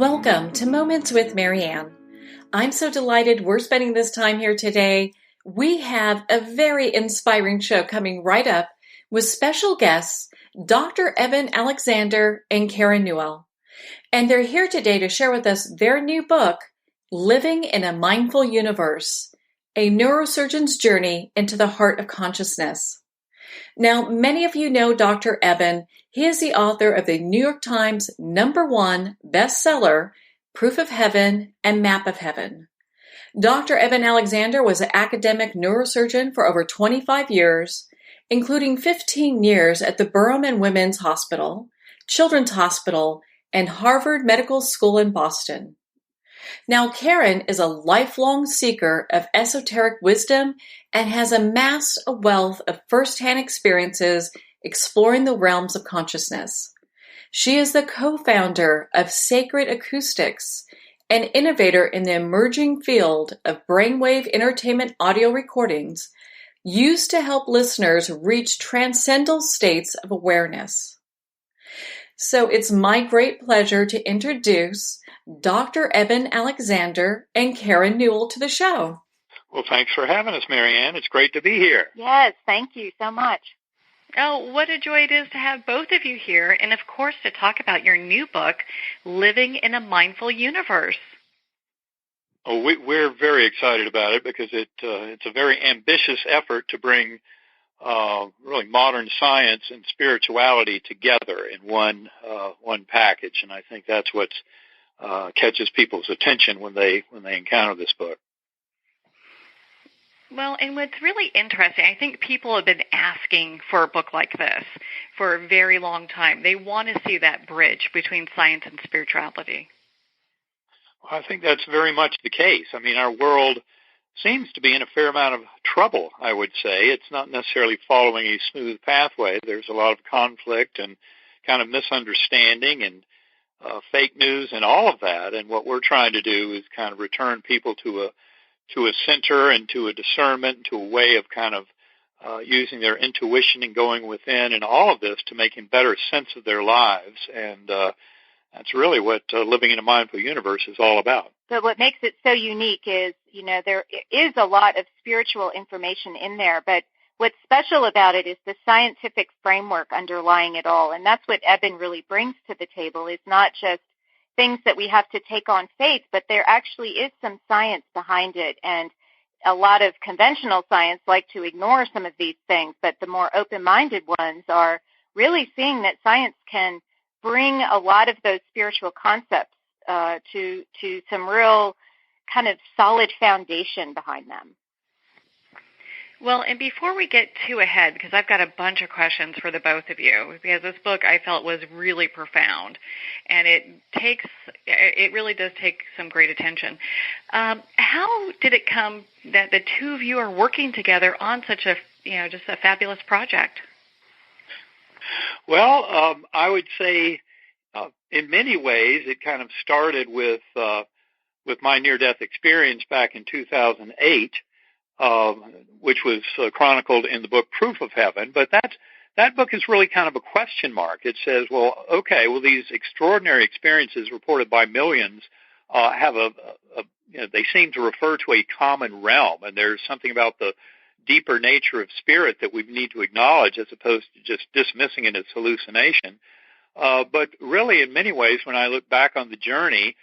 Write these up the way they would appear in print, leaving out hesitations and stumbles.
Welcome to Moments with Marianne. I'm so delighted we're spending this time here today. We have a very inspiring show coming right up with special guests, Dr. Eben-Alexander and Karen-Newell. And they're here today to share with us their new book, Living in a Mindful Universe, a neurosurgeon's journey into the heart of consciousness. Now, many of you know Dr. Eben. He is the author of the New York Times #1 bestseller, Proof of Heaven and Map of Heaven. Dr. Eben-Alexander was an academic neurosurgeon for over 25 years, including 15 years at the Brigham and Women's Hospital, Children's Hospital, and Harvard Medical School in Boston. Now, Karen is a lifelong seeker of esoteric wisdom and has amassed a wealth of first-hand experiences exploring the realms of consciousness. She is the co-founder of Sacred Acoustics, an innovator in the emerging field of brainwave entertainment audio recordings used to help listeners reach transcendental states of awareness. So it's my great pleasure to introduce Dr. Eben-Alexander and Karen-Newell to the show. Well, thanks for having us, Marianne. It's great to be here. Yes, thank you so much. Oh, what a joy it is to have both of you here, and of course to talk about your new book, Living in a Mindful Universe. Oh, we're very excited about it because it's a very ambitious effort to bring really modern science and spirituality together in one package, and I think that's what catches people's attention when they encounter this book. Well, and what's really interesting, I think people have been asking for a book like this for a very long time. They want to see that bridge between science and spirituality. Well, I think that's very much the case. I mean, our world seems to be in a fair amount of trouble, I would say. It's not necessarily following a smooth pathway. There's a lot of conflict and kind of misunderstanding and fake news and all of that. And what we're trying to do is kind of return people to a center and to a discernment, to a way of kind of using their intuition and going within and all of this to making better sense of their lives. And that's really what Living in a Mindful Universe is all about. But what makes it so unique is, there is a lot of spiritual information in there, but what's special about it is the scientific framework underlying it all. And that's what Eben really brings to the table, is not just things that we have to take on faith, but there actually is some science behind it. And a lot of conventional science like to ignore some of these things, but the more open-minded ones are really seeing that science can bring a lot of those spiritual concepts to some real kind of solid foundation behind them. Well, and before we get too ahead, because I've got a bunch of questions for the both of you, because this book I felt was really profound, and it really does take some great attention. How did it come that the two of you are working together on such a, just a fabulous project? Well, I would say in many ways it kind of started with my near-death experience back in 2008. Which was chronicled in the book Proof of Heaven. But that book is really kind of a question mark. It says, well, okay, well, these extraordinary experiences reported by millions have they seem to refer to a common realm, and there's something about the deeper nature of spirit that we need to acknowledge as opposed to just dismissing it as hallucination. But really, in many ways, when I look back on the journey,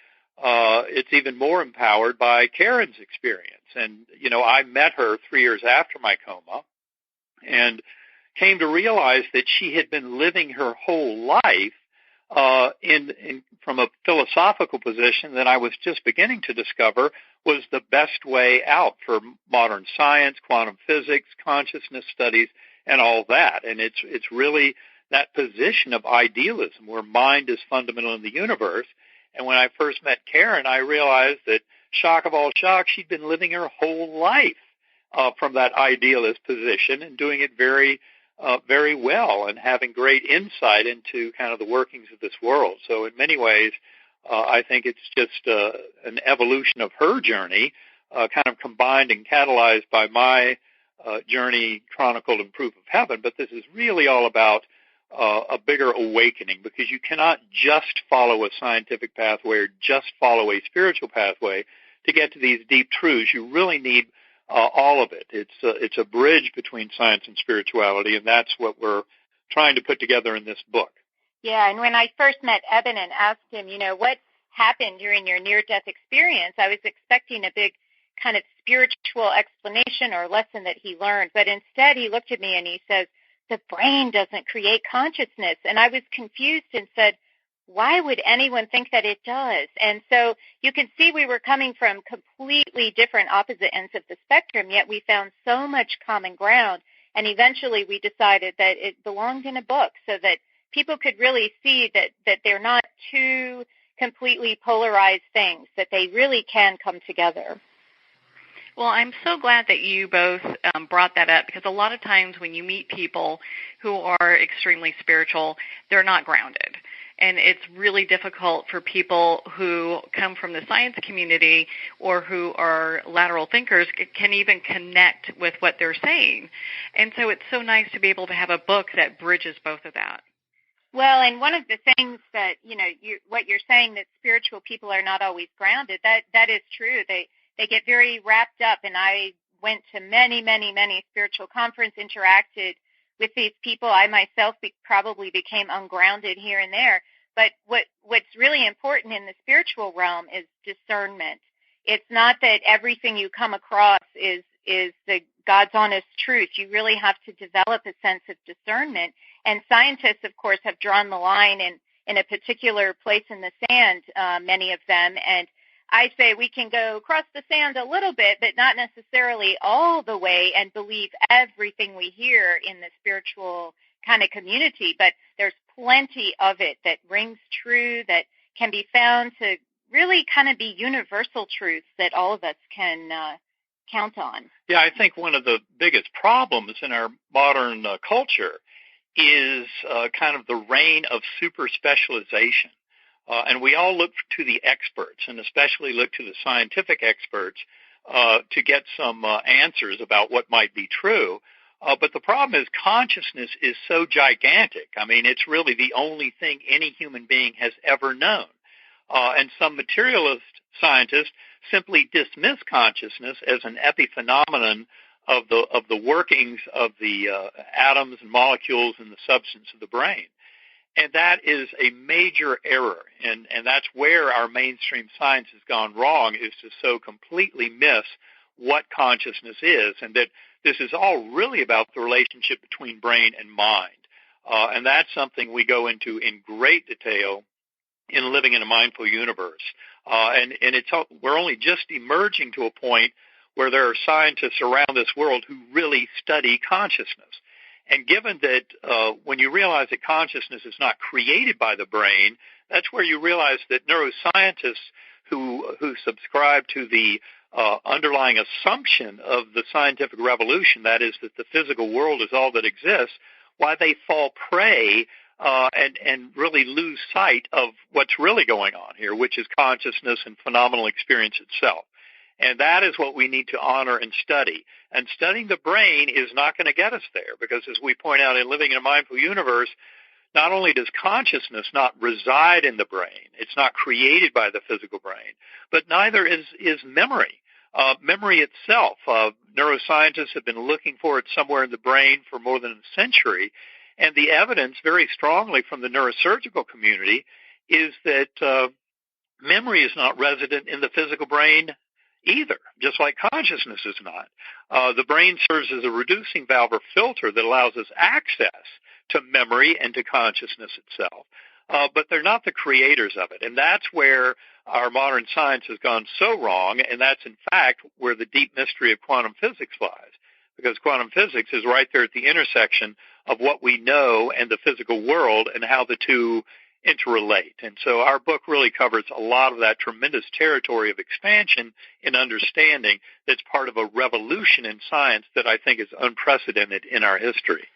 it's even more empowered by Karen's experience. And, I met her 3 years after my coma and came to realize that she had been living her whole life from a philosophical position that I was just beginning to discover was the best way out for modern science, quantum physics, consciousness studies, and all that. And it's really that position of idealism where mind is fundamental in the universe. And when I first met Karen, I realized that, shock of all shocks, she'd been living her whole life from that idealist position and doing it very, very well and having great insight into kind of the workings of this world. So in many ways, I think it's just an evolution of her journey, kind of combined and catalyzed by my journey chronicled in Proof of Heaven. But this is really all about a bigger awakening, because you cannot just follow a scientific pathway or just follow a spiritual pathway to get to these deep truths. You really need all of it. It's a bridge between science and spirituality, and that's what we're trying to put together in this book. Yeah, and when I first met Eben and asked him, what happened during your near-death experience, I was expecting a big kind of spiritual explanation or lesson that he learned, but instead he looked at me and he says, the brain doesn't create consciousness. And I was confused and said, why would anyone think that it does? And so you can see we were coming from completely different opposite ends of the spectrum, yet we found so much common ground. And eventually we decided that it belonged in a book so that people could really see that they're not two completely polarized things, that they really can come together. Well, I'm so glad that you both brought that up, because a lot of times when you meet people who are extremely spiritual, they're not grounded. And it's really difficult for people who come from the science community or who are lateral thinkers can even connect with what they're saying. And so it's so nice to be able to have a book that bridges both of that. Well, and one of the things that, what you're saying, that spiritual people are not always grounded, that is true. They get very wrapped up, and I went to many, many, many spiritual conferences, interacted with these people. I myself probably became ungrounded here and there. But what's really important in the spiritual realm is discernment. It's not that everything you come across is the God's honest truth. You really have to develop a sense of discernment. And scientists, of course, have drawn the line in a particular place in the sand, many of them. And I say we can go across the sand a little bit, but not necessarily all the way and believe everything we hear in the spiritual kind of community. But there's plenty of it that rings true, that can be found to really kind of be universal truths that all of us can count on. Yeah, I think one of the biggest problems in our modern culture is kind of the reign of super specialization. And we all look to the experts, and especially look to the scientific experts to get some answers about what might be true. But the problem is consciousness is so gigantic. I mean, it's really the only thing any human being has ever known. And some materialist scientists simply dismiss consciousness as an epiphenomenon of the workings of the atoms and molecules in the substance of the brain. And that is a major error, and that's where our mainstream science has gone wrong, is to so completely miss what consciousness is, and that this is all really about the relationship between brain and mind. And that's something we go into in great detail in Living in a Mindful Universe. And we're only just emerging to a point where there are scientists around this world who really study consciousness. And given that when you realize that consciousness is not created by the brain, that's where you realize that neuroscientists who subscribe to the underlying assumption of the scientific revolution, that is, that the physical world is all that exists, why they fall prey and really lose sight of what's really going on here, which is consciousness and phenomenal experience itself. And that is what we need to honor and study. And studying the brain is not going to get us there, because as we point out in Living in a Mindful Universe, not only does consciousness not reside in the brain, it's not created by the physical brain, but neither is memory. Memory itself, neuroscientists have been looking for it somewhere in the brain for more than a century, and the evidence very strongly from the neurosurgical community is that memory is not resident in the physical brain either, just like consciousness is not. The brain serves as a reducing valve or filter that allows us access to memory and to consciousness itself. But they're not the creators of it. And that's where our modern science has gone so wrong, and that's, in fact, where the deep mystery of quantum physics lies. Because quantum physics is right there at the intersection of what we know and the physical world and how the two interrelate. And so our book really covers a lot of that tremendous territory of expansion in understanding that's part of a revolution in science that I think is unprecedented in our history.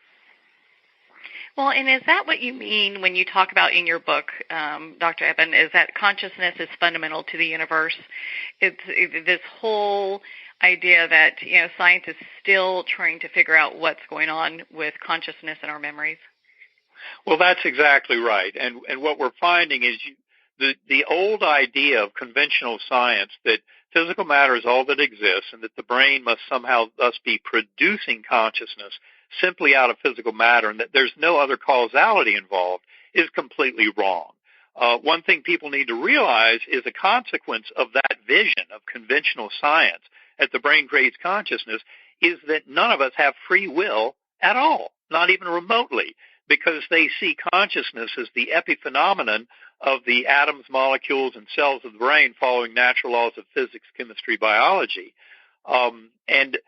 Well, and is that what you mean when you talk about in your book, Dr. Eben, is that consciousness is fundamental to the universe? It's this whole idea that, science is still trying to figure out what's going on with consciousness and our memories? Well, that's exactly right. And what we're finding is the old idea of conventional science that physical matter is all that exists and that the brain must somehow thus be producing consciousness simply out of physical matter and that there's no other causality involved is completely wrong. One thing people need to realize is a consequence of that vision of conventional science that the brain creates consciousness is that none of us have free will at all, not even remotely, because they see consciousness as the epiphenomenon of the atoms, molecules, and cells of the brain following natural laws of physics, chemistry, biology. And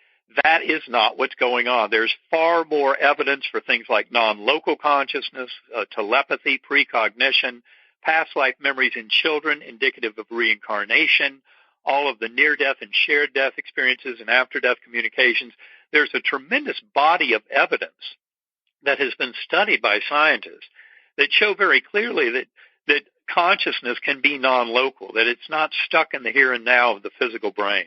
that is not what's going on. There's far more evidence for things like non-local consciousness, telepathy, precognition, past life memories in children indicative of reincarnation, all of the near-death and shared-death experiences and after-death communications. There's a tremendous body of evidence that has been studied by scientists that show very clearly that consciousness can be non-local, that it's not stuck in the here and now of the physical brain.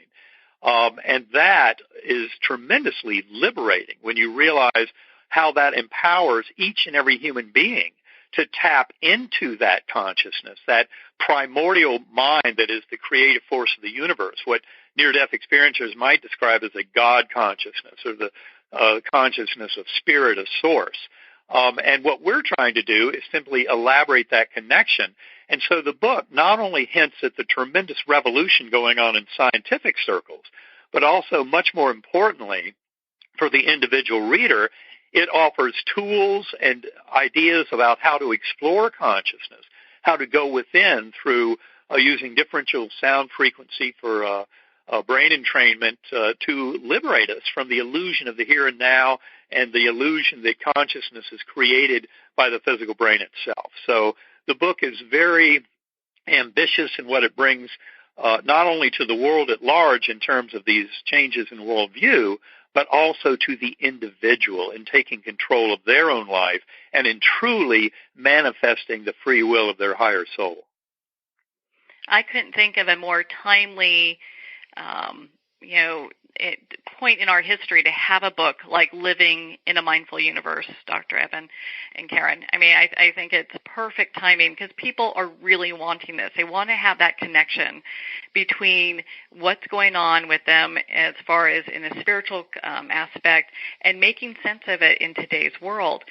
And that is tremendously liberating when you realize how that empowers each and every human being to tap into that consciousness, that primordial mind that is the creative force of the universe, what near-death experiencers might describe as a God consciousness or the consciousness of spirit, of source. And what we're trying to do is simply elaborate that connection. And so the book not only hints at the tremendous revolution going on in scientific circles, but also, much more importantly, for the individual reader, it offers tools and ideas about how to explore consciousness, how to go within through using differential sound frequency for brain entrainment to liberate us from the illusion of the here and now and the illusion that consciousness is created by the physical brain itself. So the book is very ambitious in what it brings not only to the world at large in terms of these changes in worldview, but also to the individual in taking control of their own life and in truly manifesting the free will of their higher soul. I couldn't think of a more timely, point in our history to have a book like Living in a Mindful Universe, Dr. Eben and Karen. I mean, I think it's perfect timing because people are really wanting this. They want to have that connection between what's going on with them as far as in a spiritual aspect and making sense of it in today's world.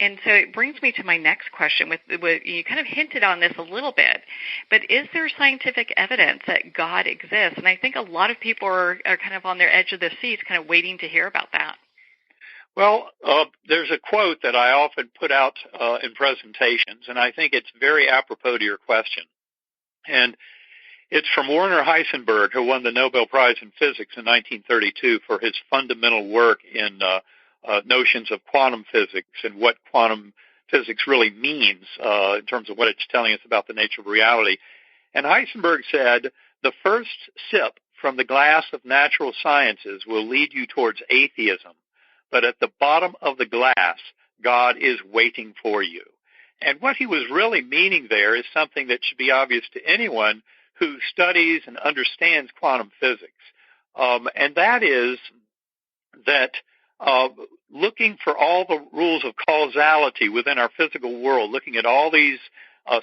And so it brings me to my next question. You kind of hinted on this a little bit, but is there scientific evidence that God exists? And I think a lot of people are kind of on their edge of their seats, kind of waiting to hear about that. Well, there's a quote that I often put out in presentations, and I think it's very apropos to your question. And it's from Werner Heisenberg, who won the Nobel Prize in Physics in 1932 for his fundamental work in notions of quantum physics and what quantum physics really means in terms of what it's telling us about the nature of reality. And Heisenberg said, the first sip from the glass of natural sciences will lead you towards atheism, but at the bottom of the glass, God is waiting for you. And what he was really meaning there is something that should be obvious to anyone who studies and understands quantum physics. And that is that looking for all the rules of causality within our physical world, looking at all these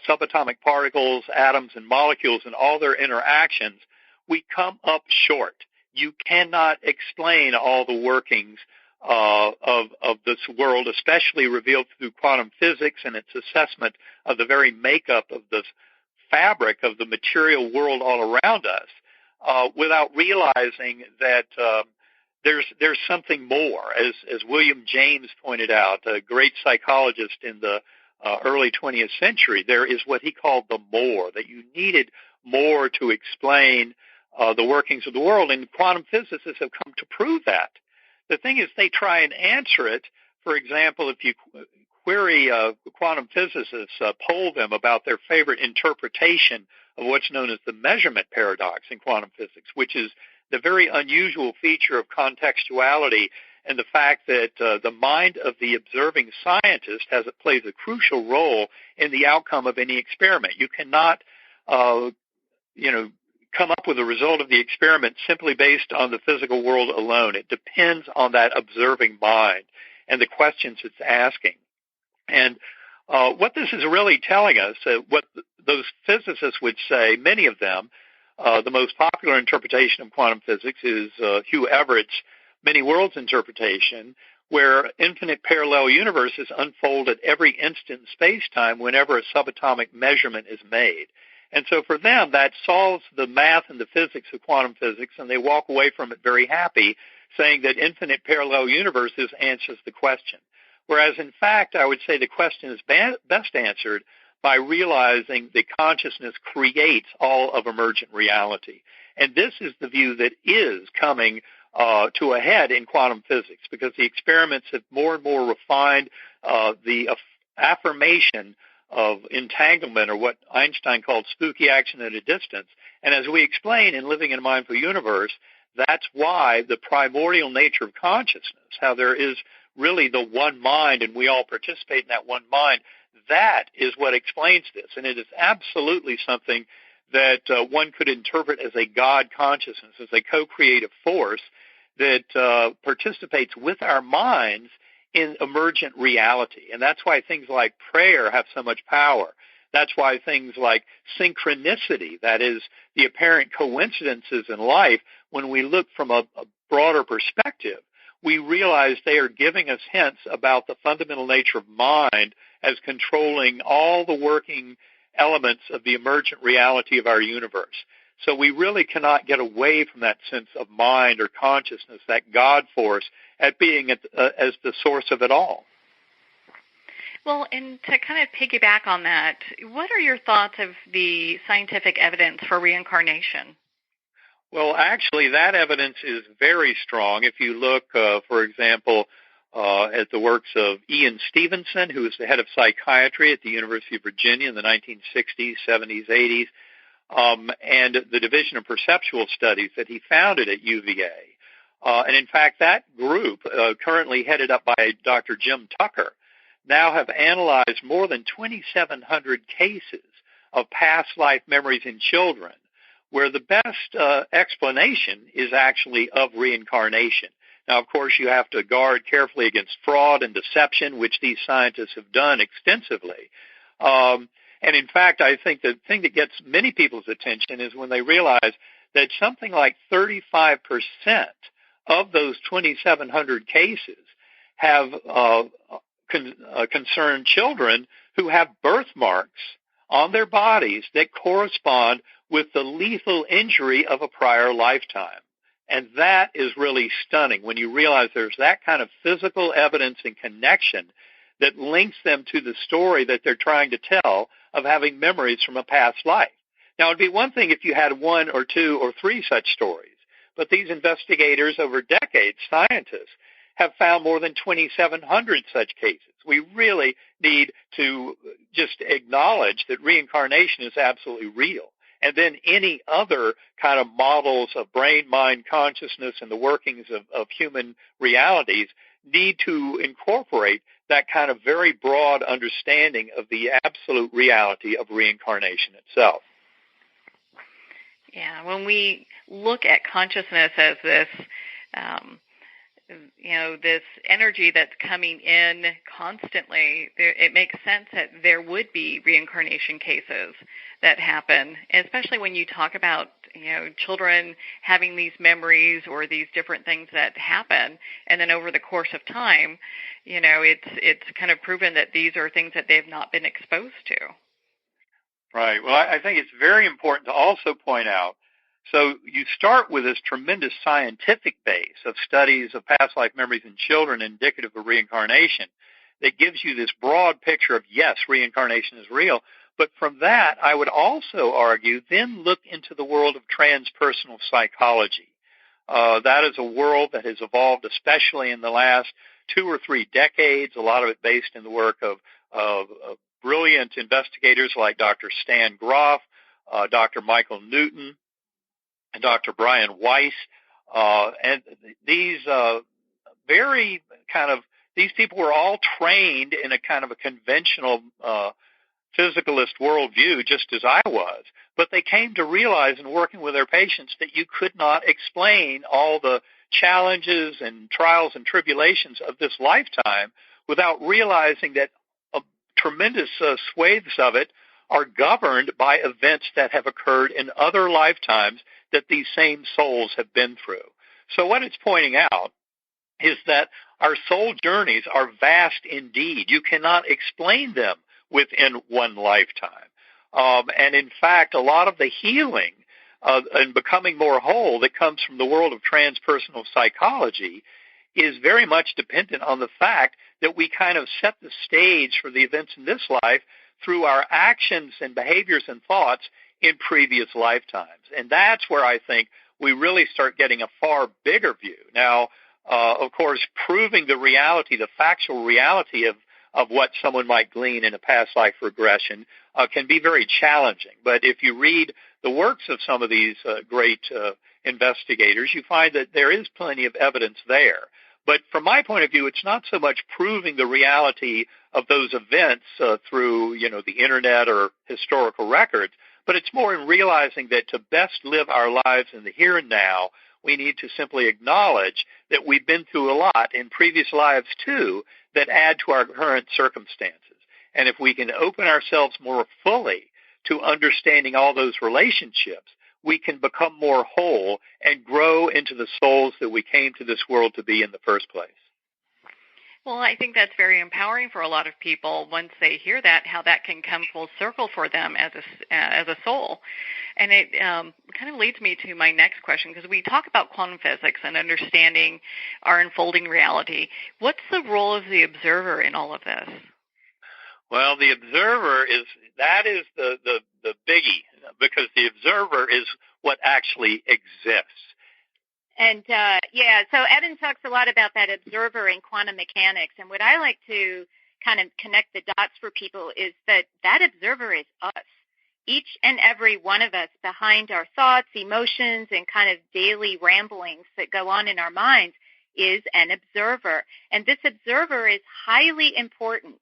subatomic particles, atoms, and molecules and all their interactions, we come up short. You cannot explain all the workings of this world, especially revealed through quantum physics and its assessment of the very makeup of the fabric of the material world all around us, without realizing that there's something more. As William James pointed out, a great psychologist in the early 20th century, there is what he called the more, that you needed more to explain the workings of the world, and quantum physicists have come to prove that. The thing is, they try and answer it. For example, if you query quantum physicists, poll them about their favorite interpretation of what's known as the measurement paradox in quantum physics, which is the very unusual feature of contextuality and the fact that the mind of the observing scientist plays a crucial role in the outcome of any experiment. You cannot, come up with a result of the experiment simply based on the physical world alone. It depends on that observing mind and the questions it's asking. And What this is really telling us, what those physicists would say, many of them, the most popular interpretation of quantum physics is Hugh Everett's many worlds interpretation, where infinite parallel universes unfold at every instant in space-time whenever a subatomic measurement is made. And so for them, that solves the math and the physics of quantum physics, and they walk away from it very happy, saying that infinite parallel universes answers the question. Whereas, in fact, I would say the question is best answered by realizing that consciousness creates all of emergent reality. And this is the view that is coming to a head in quantum physics, because the experiments have more and more refined the affirmation of entanglement, or what Einstein called spooky action at a distance. And as we explain in Living in a Mindful Universe, that's why the primordial nature of consciousness, how there is really the one mind and we all participate in that one mind, that is what explains this. And it is absolutely something that one could interpret as a God consciousness, as a co-creative force that participates with our minds in emergent reality. And that's why things like prayer have so much power. That's why things like synchronicity, that is, the apparent coincidences in life, when we look from a broader perspective, we realize they are giving us hints about the fundamental nature of mind as controlling all the working elements of the emergent reality of our universe. So we really cannot get away from that sense of mind or consciousness, that God force, at being as the source of it all. Well, and to kind of piggyback on that, what are your thoughts of the scientific evidence for reincarnation? Well, actually, that evidence is very strong. If you look, for example, at the works of Ian Stevenson, who was the head of psychiatry at the University of Virginia in the 1960s, 70s, 80s, and the Division of Perceptual Studies that he founded at UVA. And in fact, that group, currently headed up by Dr. Jim Tucker, now have analyzed more than 2,700 cases of past life memories in children, where the best explanation is actually of reincarnation. Now, of course, you have to guard carefully against fraud and deception, which these scientists have done extensively. And in fact, I think the thing that gets many people's attention is when they realize that something like 35% of those 2,700 cases have concerned children who have birthmarks on their bodies that correspond with the lethal injury of a prior lifetime. And that is really stunning when you realize there's that kind of physical evidence and connection that links them to the story that they're trying to tell of having memories from a past life. Now, it'd be one thing if you had one or two or three such stories, but these investigators over decades, scientists, have found more than 2,700 such cases. We really need to just acknowledge that reincarnation is absolutely real. And then any other kind of models of brain, mind, consciousness, and the workings of human realities need to incorporate that kind of very broad understanding of the absolute reality of reincarnation itself. Yeah, when we look at consciousness as this, this energy that's coming in constantly, it makes sense that there would be reincarnation cases that happen, especially when you talk about, children having these memories or these different things that happen, and then over the course of time, it's kind of proven that these are things that they've not been exposed to. Right. Well, I think it's very important to also point out, so you start with this tremendous scientific base of studies of past life memories in children indicative of reincarnation that gives you this broad picture of, yes, reincarnation is real. But from that, I would also argue, then look into the world of transpersonal psychology. That is a world that has evolved, especially in the last 2 or 3 decades, a lot of it based in the work of brilliant investigators like Dr. Stan Grof, Dr. Michael Newton, and Dr. Brian Weiss. And these these people were all trained in a kind of a conventional physicalist worldview, just as I was. But they came to realize in working with their patients that you could not explain all the challenges and trials and tribulations of this lifetime without realizing that tremendous swathes of it are governed by events that have occurred in other lifetimes that these same souls have been through. So what it's pointing out is that our soul journeys are vast indeed. You cannot explain them within one lifetime. And in fact, a lot of the healing and becoming more whole that comes from the world of transpersonal psychology is very much dependent on the fact that we kind of set the stage for the events in this life through our actions and behaviors and thoughts in previous lifetimes. And that's where I think we really start getting a far bigger view. Now, of course, proving the reality, the factual reality of what someone might glean in a past life regression can be very challenging. But if you read the works of some of these great investigators, you find that there is plenty of evidence there. But from my point of view, it's not so much proving the reality of those events through, the internet or historical records, but it's more in realizing that to best live our lives in the here and now, we need to simply acknowledge that we've been through a lot in previous lives too that add to our current circumstances. And if we can open ourselves more fully to understanding all those relationships, we can become more whole and grow into the souls that we came to this world to be in the first place. Well, I think that's very empowering for a lot of people once they hear that, how that can come full circle for them as a soul. And it kind of leads me to my next question, because we talk about quantum physics and understanding our unfolding reality. What's the role of the observer in all of this? Well, the observer is the biggie, because the observer is what actually exists. And, so Eben talks a lot about that observer in quantum mechanics. And what I like to kind of connect the dots for people is that observer is us. Each and every one of us behind our thoughts, emotions, and kind of daily ramblings that go on in our minds is an observer. And this observer is highly important.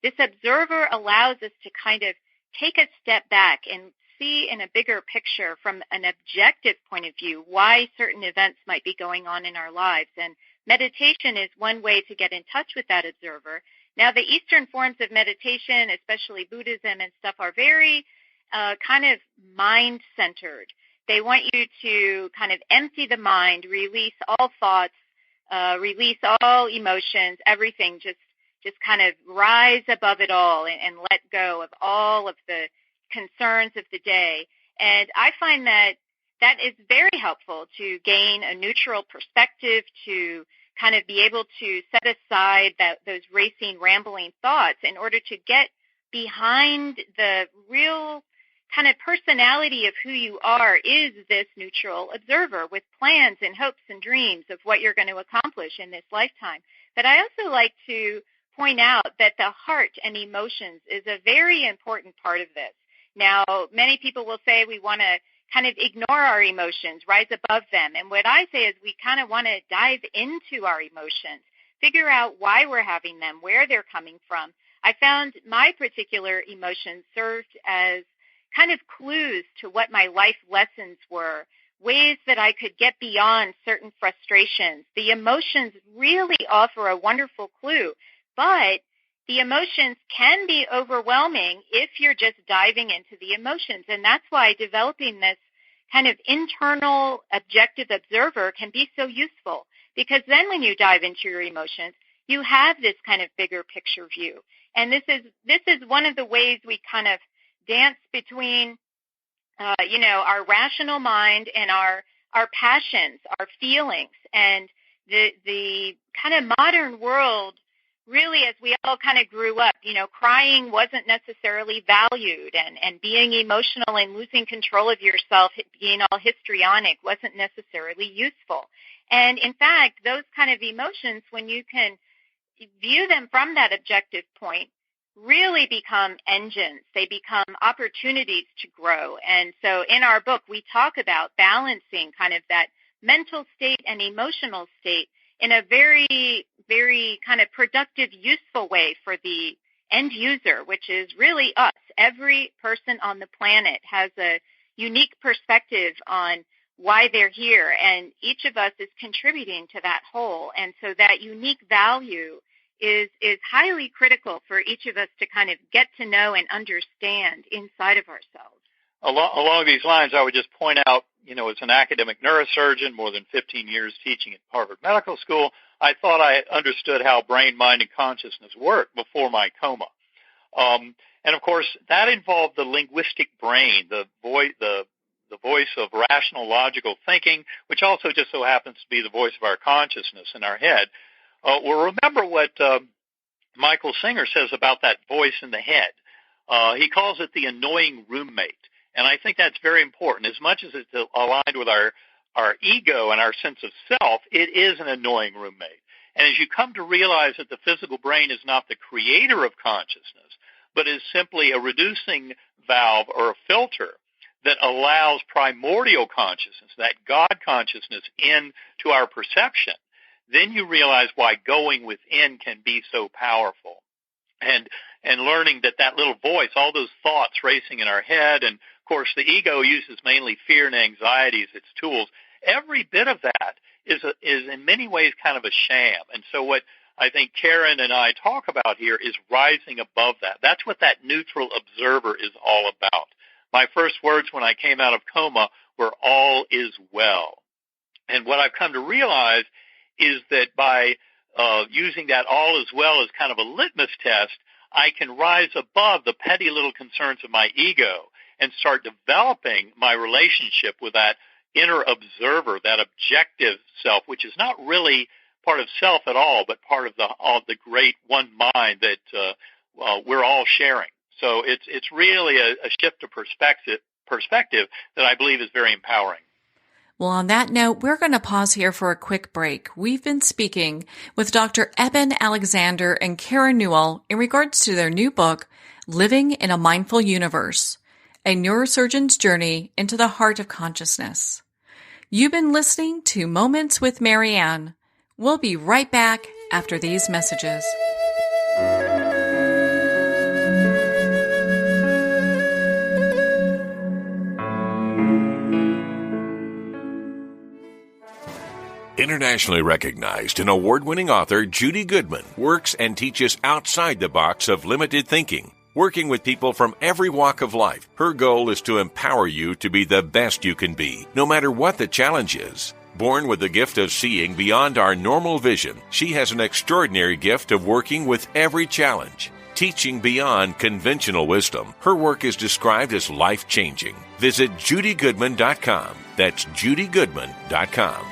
This observer allows us to kind of take a step back and see in a bigger picture from an objective point of view why certain events might be going on in our lives. And meditation is one way to get in touch with that observer. Now, the Eastern forms of meditation, especially Buddhism and stuff, are very kind of mind-centered. They want you to kind of empty the mind, release all thoughts, release all emotions, everything, just kind of rise above it all and let go of all of the concerns of the day. And I find that is very helpful to gain a neutral perspective, to kind of be able to set aside those racing, rambling thoughts in order to get behind the real kind of personality of who you are is this neutral observer with plans and hopes and dreams of what you're going to accomplish in this lifetime. But I also like to point out that the heart and emotions is a very important part of this. Now, many people will say we want to kind of ignore our emotions, rise above them. And what I say is we kind of want to dive into our emotions, figure out why we're having them, where they're coming from. I found my particular emotions served as kind of clues to what my life lessons were, ways that I could get beyond certain frustrations. The emotions really offer a wonderful clue, but the emotions can be overwhelming if you're just diving into the emotions. And that's why developing this kind of internal objective observer can be so useful, because then when you dive into your emotions, you have this kind of bigger picture view. And this is one of the ways we kind of dance between, our rational mind and our passions, our feelings. And the kind of modern world, really, as we all kind of grew up, crying wasn't necessarily valued, and being emotional and losing control of yourself, being all histrionic, wasn't necessarily useful. And in fact, those kind of emotions, when you can view them from that objective point, really become engines. They become opportunities to grow. And so in our book, we talk about balancing kind of that mental state and emotional state in a very, very kind of productive, useful way for the end user, which is really us. Every person on the planet has a unique perspective on why they're here, and each of us is contributing to that whole. And so that unique value is highly critical for each of us to kind of get to know and understand inside of ourselves. Along these lines, I would just point out, as an academic neurosurgeon, more than 15 years teaching at Harvard Medical School, I thought I understood how brain, mind, and consciousness work before my coma. And of course, that involved the linguistic brain, the voice of rational, logical thinking, which also just so happens to be the voice of our consciousness in our head. Well, remember what Michael Singer says about that voice in the head. He calls it the annoying roommate. And I think that's very important. As much as it's aligned with our ego and our sense of self, it is an annoying roommate. And as you come to realize that the physical brain is not the creator of consciousness, but is simply a reducing valve or a filter that allows primordial consciousness, that God consciousness, into our perception, then you realize why going within can be so powerful. And learning that little voice, all those thoughts racing in our head, and of course the ego uses mainly fear and anxiety as its tools, every bit of that is in many ways kind of a sham. And so what I think Karen and I talk about here is rising above that. That's what that neutral observer is all about. My first words when I came out of coma were, all is well. And what I've come to realize is that by using that all is well as kind of a litmus test, I can rise above the petty little concerns of my ego and start developing my relationship with that inner observer, that objective self, which is not really part of self at all, but part of the great one mind that we're all sharing. So it's really a shift of perspective that I believe is very empowering. Well, on that note, we're going to pause here for a quick break. We've been speaking with Dr. Eben-Alexander and Karen-Newell in regards to their new book, Living in a Mindful Universe, a neurosurgeon's journey into the heart of consciousness. You've been listening to Moments with Marianne. We'll be right back after these messages. Internationally recognized and award-winning author Judy Goodman works and teaches outside the box of limited thinking. Working with people from every walk of life, her goal is to empower you to be the best you can be, no matter what the challenge is. Born with the gift of seeing beyond our normal vision, she has an extraordinary gift of working with every challenge. Teaching beyond conventional wisdom, her work is described as life-changing. Visit judygoodman.com. That's judygoodman.com.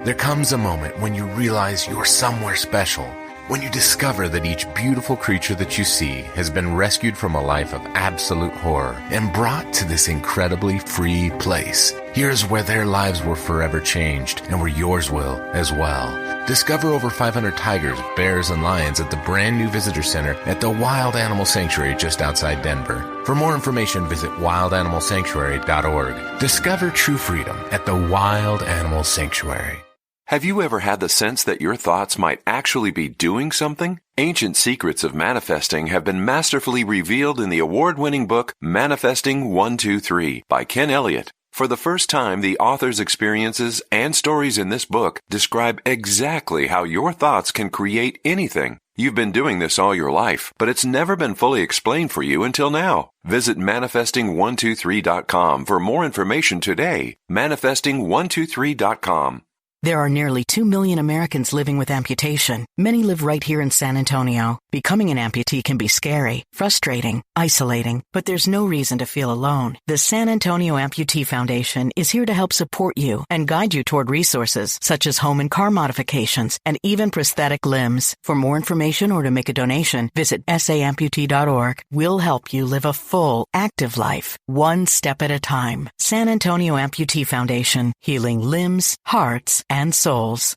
There comes a moment when you realize you're somewhere special, when you discover that each beautiful creature that you see has been rescued from a life of absolute horror and brought to this incredibly free place. Here's where their lives were forever changed and where yours will as well. Discover over 500 tigers, bears, and lions at the brand new visitor center at the Wild Animal Sanctuary just outside Denver. For more information, visit wildanimalsanctuary.org. Discover true freedom at the Wild Animal Sanctuary. Have you ever had the sense that your thoughts might actually be doing something? Ancient secrets of manifesting have been masterfully revealed in the award-winning book Manifesting 1-2-3 by Ken Elliott. For the first time, the author's experiences and stories in this book describe exactly how your thoughts can create anything. You've been doing this all your life, but it's never been fully explained for you until now. Visit manifesting123.com for more information today. Manifesting123.com. There are nearly 2 million Americans living with amputation. Many live right here in San Antonio. Becoming an amputee can be scary, frustrating, isolating, but there's no reason to feel alone. The San Antonio Amputee Foundation is here to help support you and guide you toward resources such as home and car modifications and even prosthetic limbs. For more information or to make a donation, visit saamputee.org. We'll help you live a full, active life, one step at a time. San Antonio Amputee Foundation, healing limbs, hearts, and souls.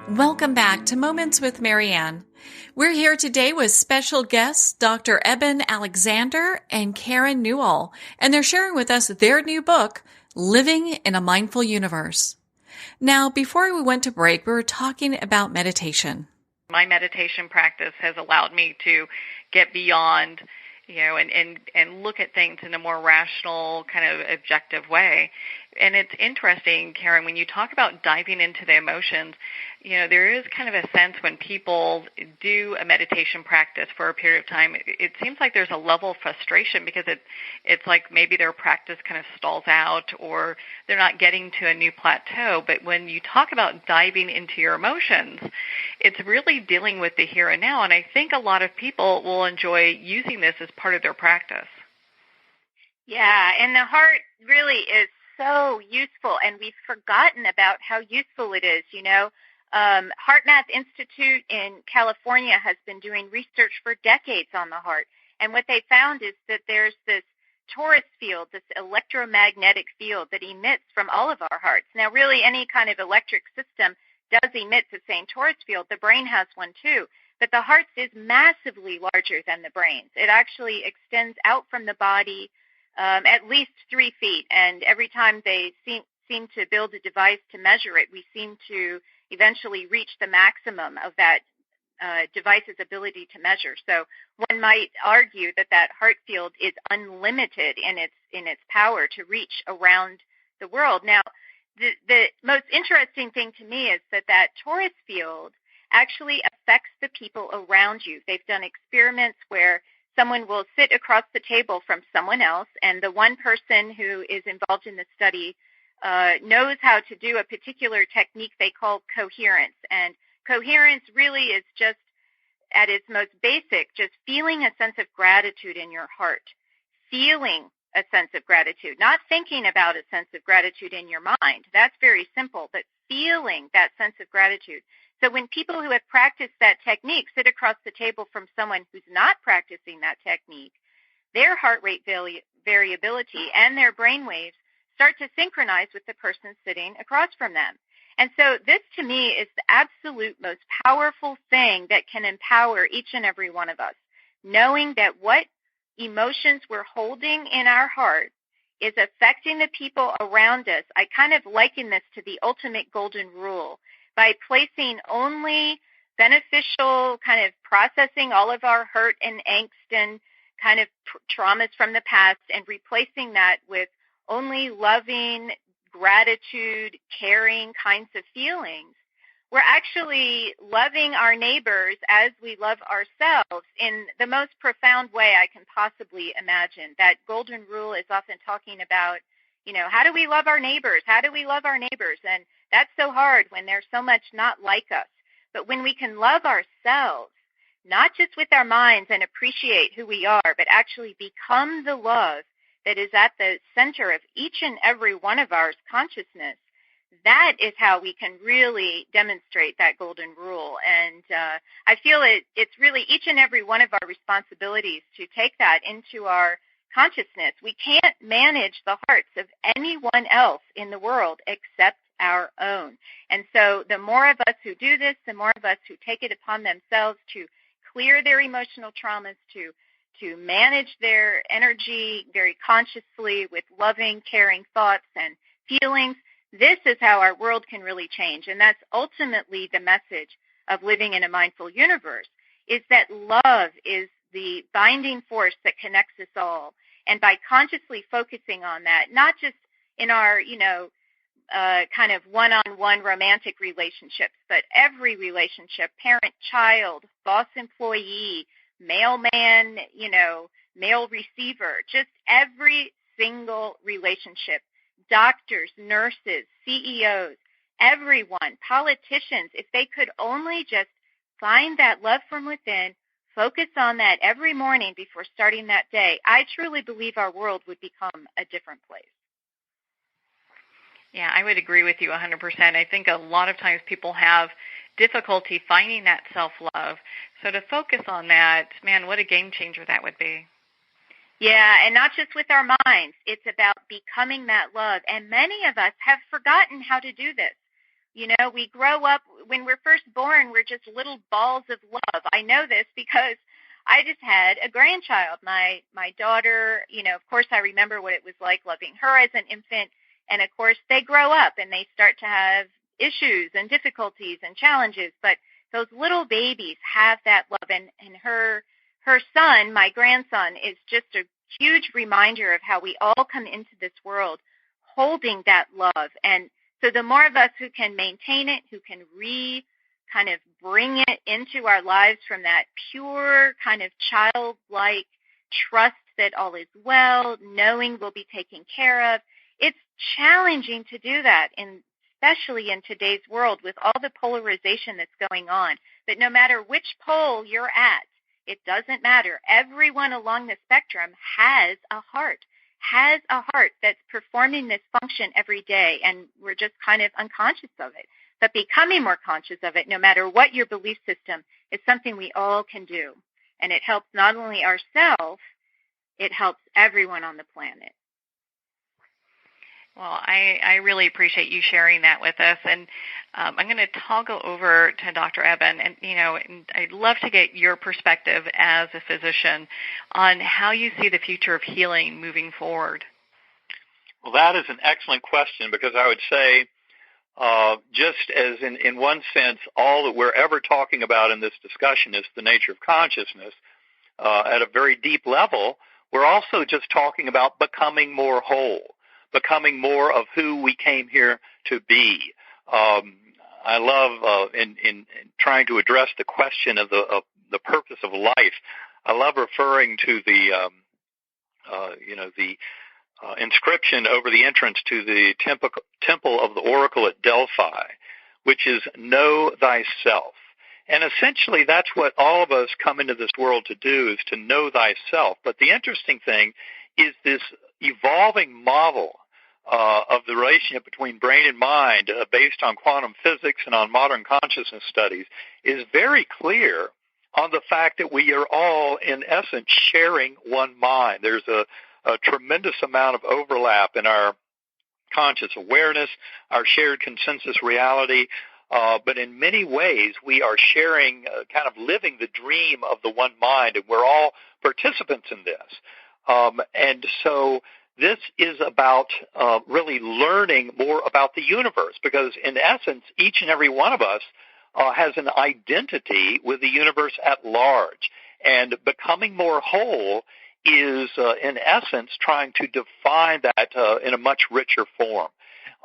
Welcome back to Moments with Marianne. We're here today with special guests Dr. Eben-Alexander and Karen-Newell, and they're sharing with us their new book, Living in a Mindful Universe. Now, before we went to break, we were talking about meditation. My meditation practice has allowed me to get beyond, and look at things in a more rational, kind of objective way. And it's interesting, Karen, when you talk about diving into the emotions, there is kind of a sense when people do a meditation practice for a period of time, it seems like there's a level of frustration because it's like maybe their practice kind of stalls out or they're not getting to a new plateau. But when you talk about diving into your emotions, it's really dealing with the here and now. And I think a lot of people will enjoy using this as part of their practice. Yeah, and the heart really is so useful, and we've forgotten about how useful it is. HeartMath Institute in California has been doing research for decades on the heart, and what they found is that there's this torus field, this electromagnetic field that emits from all of our hearts. Now, really, any kind of electric system does emit the same torus field. The brain has one too, but the heart is massively larger than the brain. It actually extends out from the body at least 3 feet, and every time they seem to build a device to measure it, we seem to eventually reach the maximum of that device's ability to measure. So one might argue that heart field is unlimited in its power to reach around the world. Now, the most interesting thing to me is that torus field actually affects the people around you. They've done experiments where someone will sit across the table from someone else, and the one person who is involved in the study knows how to do a particular technique they call coherence. And coherence really is just, at its most basic, just feeling a sense of gratitude in your heart, feeling a sense of gratitude, not thinking about a sense of gratitude in your mind. That's very simple, but feeling that sense of gratitude. So when people who have practiced that technique sit across the table from someone who's not practicing that technique, their heart rate variability and their brain waves start to synchronize with the person sitting across from them. And so this, to me, is the absolute most powerful thing that can empower each and every one of us, knowing that what emotions we're holding in our heart is affecting the people around us. I kind of liken this to the ultimate golden rule. By placing only beneficial, kind of processing all of our hurt and angst and kind of traumas from the past and replacing that with only loving, gratitude, caring kinds of feelings, we're actually loving our neighbors as we love ourselves in the most profound way I can possibly imagine. That golden rule is often talking about, how do we love our neighbors? How do we love our neighbors? And that's so hard when they're so much not like us. But when we can love ourselves, not just with our minds and appreciate who we are, but actually become the love that is at the center of each and every one of our consciousness, that is how we can really demonstrate that golden rule. And I feel it's really each and every one of our responsibilities to take that into our consciousness. We can't manage the hearts of anyone else in the world except our own. And so the more of us who do this, the more of us who take it upon themselves to clear their emotional traumas, to manage their energy very consciously with loving, caring thoughts and feelings, this is how our world can really change. And that's ultimately the message of living in a mindful universe, is that love is the binding force that connects us all. And by consciously focusing on that, not just in our, kind of one-on-one romantic relationships, but every relationship, parent-child, boss-employee, mailman, mail receiver, just every single relationship, doctors, nurses, CEOs, everyone, politicians, if they could only just find that love from within, focus on that every morning before starting that day, I truly believe our world would become a different place. Yeah, I would agree with you 100%. I think a lot of times people have difficulty finding that self-love. So to focus on that, man, what a game changer that would be. Yeah, and not just with our minds. It's about becoming that love. And many of us have forgotten how to do this. We grow up, when we're first born, we're just little balls of love. I know this because I just had a grandchild. My daughter, of course, I remember what it was like loving her as an infant. And, of course, they grow up and they start to have issues and difficulties and challenges. But those little babies have that love, and her son, my grandson, is just a huge reminder of how we all come into this world holding that love. And so the more of us who can maintain it, who can kind of bring it into our lives from that pure kind of childlike trust that all is well, knowing we'll be taken care of. It's challenging to do that, especially in today's world with all the polarization that's going on. But no matter which pole you're at, it doesn't matter. Everyone along the spectrum has a heart that's performing this function every day, and we're just kind of unconscious of it. But becoming more conscious of it, no matter what your belief system, is something we all can do. And it helps not only ourselves, it helps everyone on the planet. Well, I really appreciate you sharing that with us, and I'm going to toggle over to Dr. Eben, and I'd love to get your perspective as a physician on how you see the future of healing moving forward. Well, that is an excellent question, because I would say, just as in one sense, all that we're ever talking about in this discussion is the nature of consciousness, at a very deep level, we're also just talking about becoming more whole, becoming more of who we came here to be. I love in trying to address the question of the purpose of life. I love referring to the inscription over the entrance to the temple of the oracle at Delphi, which is "Know thyself." And essentially, that's what all of us come into this world to do, is to know thyself. But the interesting thing is this evolving model of the relationship between brain and mind, based on quantum physics and on modern consciousness studies, is very clear on the fact that we are all, in essence, sharing one mind. There's a tremendous amount of overlap in our conscious awareness, our shared consensus reality, but in many ways we are sharing, kind of living the dream of the one mind, and we're all participants in this. And so this is about really learning more about the universe, because in essence, each and every one of us has an identity with the universe at large, and becoming more whole is, in essence, trying to define that in a much richer form.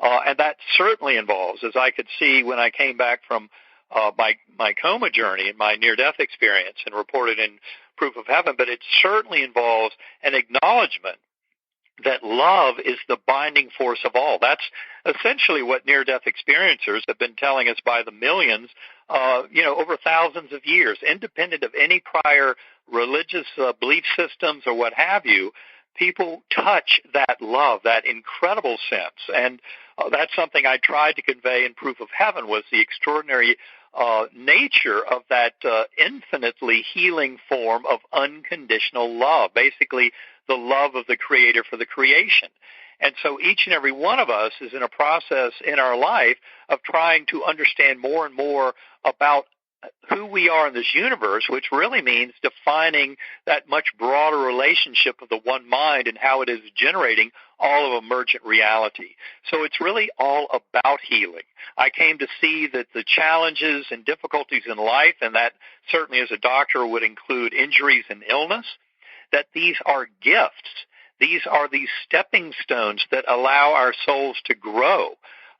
And that certainly involves, as I could see when I came back from my coma journey and my near-death experience and reported in Proof of Heaven, but it certainly involves an acknowledgement that love is the binding force of all. That's essentially what near-death experiencers have been telling us by the millions, over thousands of years, independent of any prior religious belief systems or what have you. People touch that love, that incredible sense. And that's something I tried to convey in Proof of Heaven, was the extraordinary nature of that infinitely healing form of unconditional love, basically the love of the Creator for the creation. And so each and every one of us is in a process in our life of trying to understand more and more about who we are in this universe, which really means defining that much broader relationship of the one mind and how it is generating all of emergent reality. So it's really all about healing. I came to see that the challenges and difficulties in life, and that certainly as a doctor would include injuries and illness, that these are gifts. These are these stepping stones that allow our souls to grow.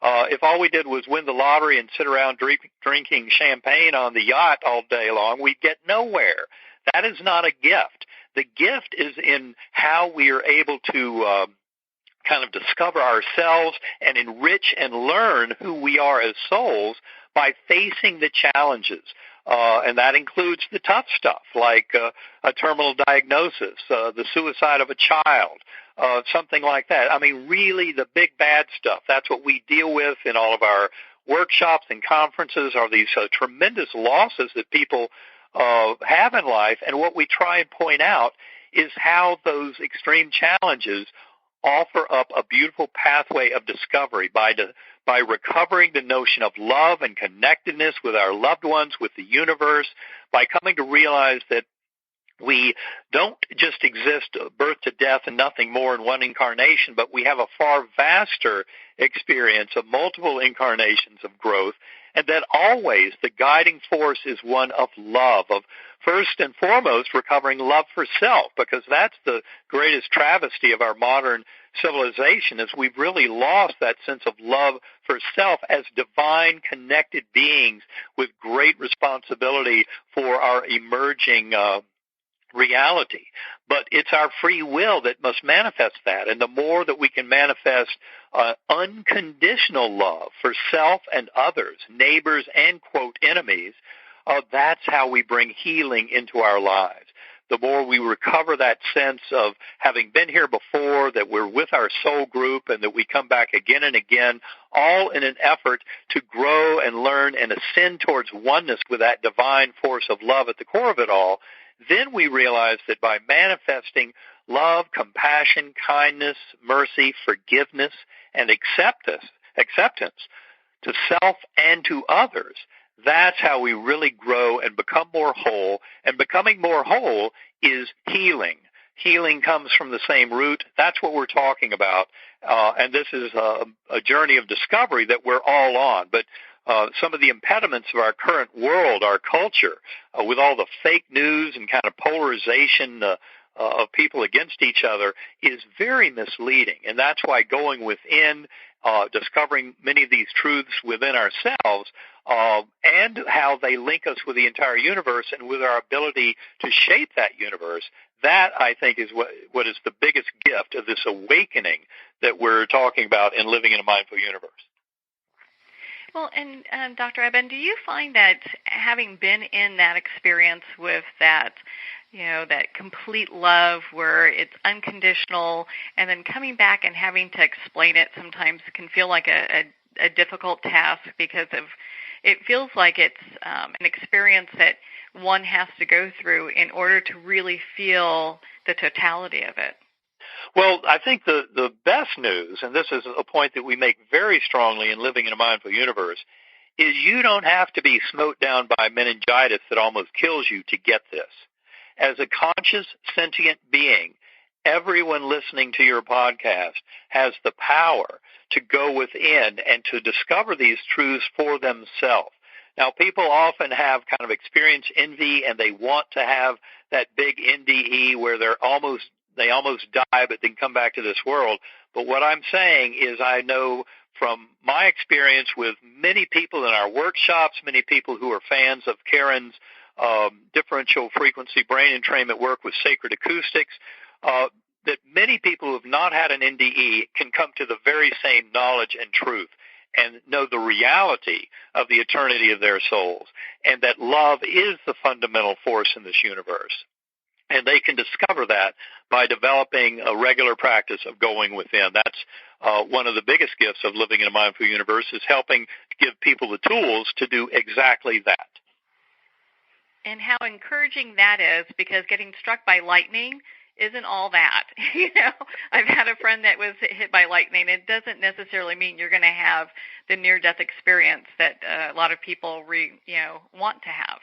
If all we did was win the lottery and sit around drinking champagne on the yacht all day long, we'd get nowhere. That is not a gift. The gift is in how we are able to kind of discover ourselves and enrich and learn who we are as souls by facing the challenges. And that includes the tough stuff, like a terminal diagnosis, the suicide of a child, something like that. I mean, really the big bad stuff. That's what we deal with in all of our workshops and conferences, are these tremendous losses that people have in life. And what we try and point out is how those extreme challenges offer up a beautiful pathway of discovery by recovering the notion of love and connectedness with our loved ones, with the universe, by coming to realize that we don't just exist birth to death and nothing more in one incarnation, but we have a far vaster experience of multiple incarnations of growth, and that always the guiding force is one of love, of first and foremost recovering love for self, because that's the greatest travesty of our modern civilization, is we've really lost that sense of love for self as divine connected beings with great responsibility for our emerging reality. But it's our free will that must manifest that. And the more that we can manifest unconditional love for self and others, neighbors and, quote, enemies, that's how we bring healing into our lives. The more we recover that sense of having been here before, that we're with our soul group, and that we come back again and again, all in an effort to grow and learn and ascend towards oneness with that divine force of love at the core of it all, then we realize that by manifesting love, compassion, kindness, mercy, forgiveness, and acceptance to self and to others, that's how we really grow and become more whole. And becoming more whole is healing. Healing comes from the same root. That's what we're talking about. And this is a journey of discovery that we're all on. But some of the impediments of our current world, our culture, with all the fake news and kind of polarization of people against each other, is very misleading. And that's why going within, discovering many of these truths within ourselves, and how they link us with the entire universe and with our ability to shape that universe, that, I think, is what is the biggest gift of this awakening that we're talking about in living in a mindful universe. Well, and Dr. Eben, do you find that having been in that experience with that, that complete love where it's unconditional, and then coming back and having to explain it sometimes can feel like a difficult task, because it feels like it's an experience that one has to go through in order to really feel the totality of it? Well, I think the best news, and this is a point that we make very strongly in living in a mindful universe, is you don't have to be smote down by meningitis that almost kills you to get this. As a conscious, sentient being, everyone listening to your podcast has the power to go within and to discover these truths for themselves. Now, people often have kind of experience envy, and they want to have that big NDE where they almost die but then come back to this world. But what I'm saying is, I know from my experience with many people in our workshops, many people who are fans of Karen's differential frequency brain entrainment work with sacred acoustics, that many people who have not had an NDE can come to the very same knowledge and truth and know the reality of the eternity of their souls, and that love is the fundamental force in this universe. And they can discover that by developing a regular practice of going within. That's one of the biggest gifts of living in a mindful universe, is helping to give people the tools to do exactly that. And how encouraging that is, because getting struck by lightning isn't all that. I've had a friend that was hit by lightning. It doesn't necessarily mean you're going to have the near-death experience that a lot of people want to have.